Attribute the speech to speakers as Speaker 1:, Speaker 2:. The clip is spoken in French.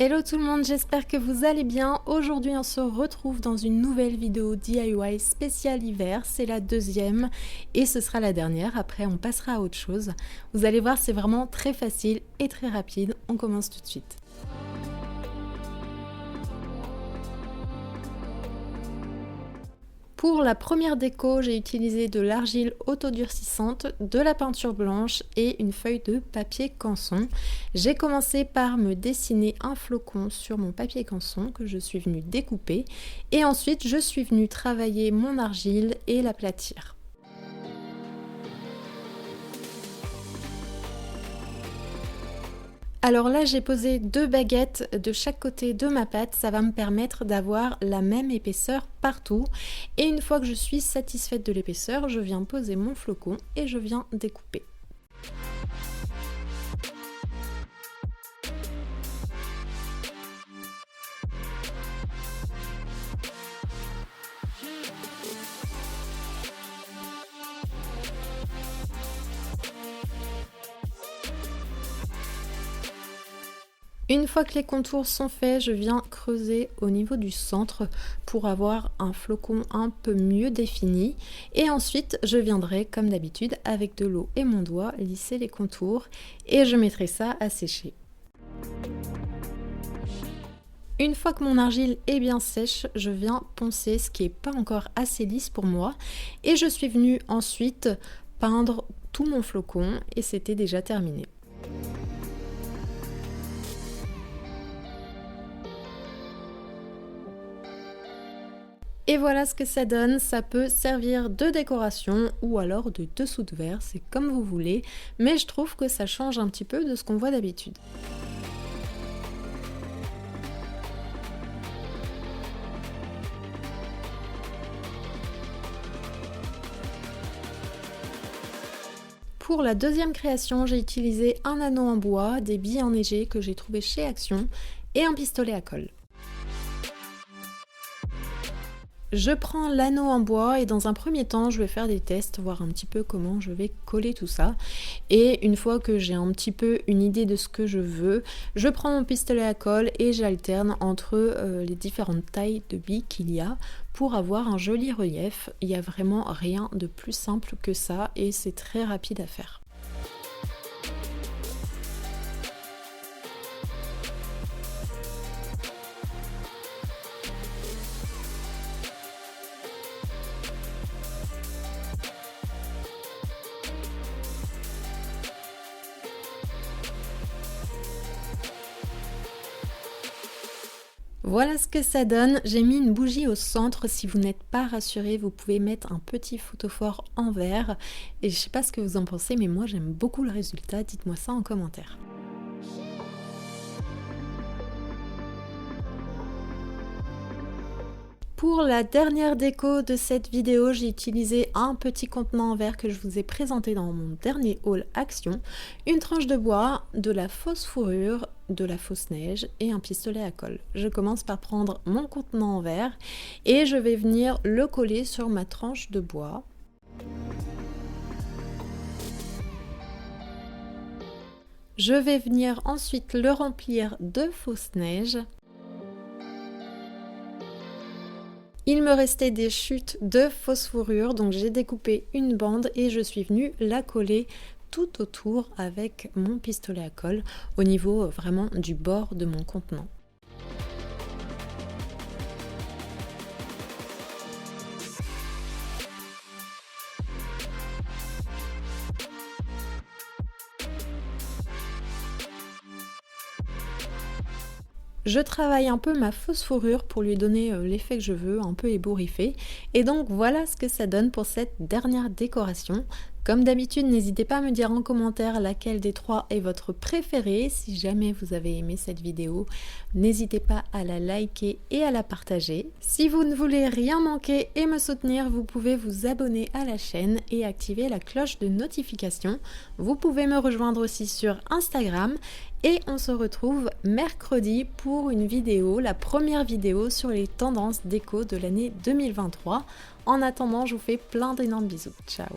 Speaker 1: Hello tout le monde, j'espère que vous allez bien. Aujourd'hui on se retrouve dans une nouvelle vidéo DIY spéciale hiver, c'est la deuxième et ce sera la dernière, après on passera à autre chose. Vous allez voir, c'est vraiment très facile et très rapide, on commence tout de suite. Pour la première déco, j'ai utilisé de l'argile autodurcissante, de la peinture blanche et une feuille de papier canson. J'ai commencé par me dessiner un flocon sur mon papier canson que je suis venue découper et ensuite je suis venue travailler mon argile et l'aplatir. Alors là, j'ai posé 2 baguettes de chaque côté de ma pâte, ça va me permettre d'avoir la même épaisseur partout. Et une fois que je suis satisfaite de l'épaisseur, je viens poser mon flocon et je viens découper. Une fois que les contours sont faits, je viens creuser au niveau du centre pour avoir un flocon un peu mieux défini. Et ensuite, je viendrai, comme d'habitude, avec de l'eau et mon doigt, lisser les contours et je mettrai ça à sécher. Une fois que mon argile est bien sèche, je viens poncer ce qui n'est pas encore assez lisse pour moi. Et je suis venue ensuite peindre tout mon flocon et c'était déjà terminé. Et voilà ce que ça donne, ça peut servir de décoration ou alors de dessous de verre, c'est comme vous voulez, mais je trouve que ça change un petit peu de ce qu'on voit d'habitude. Pour la deuxième création, j'ai utilisé un anneau en bois, des billes enneigées que j'ai trouvées chez Action et un pistolet à colle. Je prends l'anneau en bois et dans un premier temps, je vais faire des tests, voir un petit peu comment je vais coller tout ça. Et une fois que j'ai un petit peu une idée de ce que je veux, je prends mon pistolet à colle et j'alterne entre les différentes tailles de billes qu'il y a pour avoir un joli relief. Il n'y a vraiment rien de plus simple que ça et c'est très rapide à faire. Voilà ce que ça donne, j'ai mis une bougie au centre, si vous n'êtes pas rassuré, vous pouvez mettre un petit photophore en verre et je sais pas ce que vous en pensez mais moi j'aime beaucoup le résultat, dites-moi ça en commentaire. Pour la dernière déco de cette vidéo, j'ai utilisé un petit contenant en verre que je vous ai présenté dans mon dernier haul Action, une tranche de bois, de la fausse fourrure, de la fausse neige et un pistolet à colle. Je commence par prendre mon contenant en verre et je vais venir le coller sur ma tranche de bois. Je vais venir ensuite le remplir de fausse neige. Il me restait des chutes de fausse fourrure, donc j'ai découpé une bande et je suis venue la coller tout autour avec mon pistolet à colle au niveau vraiment du bord de mon contenant. Je travaille un peu ma fausse fourrure pour lui donner l'effet que je veux, un peu ébouriffé. Et donc voilà ce que ça donne pour cette dernière décoration. Comme d'habitude, n'hésitez pas à me dire en commentaire laquelle des trois est votre préférée. Si jamais vous avez aimé cette vidéo, n'hésitez pas à la liker et à la partager. Si vous ne voulez rien manquer et me soutenir, vous pouvez vous abonner à la chaîne et activer la cloche de notification. Vous pouvez me rejoindre aussi sur Instagram. Et on se retrouve mercredi pour une vidéo, la première vidéo sur les tendances déco de l'année 2023. En attendant, je vous fais plein d'énormes bisous. Ciao!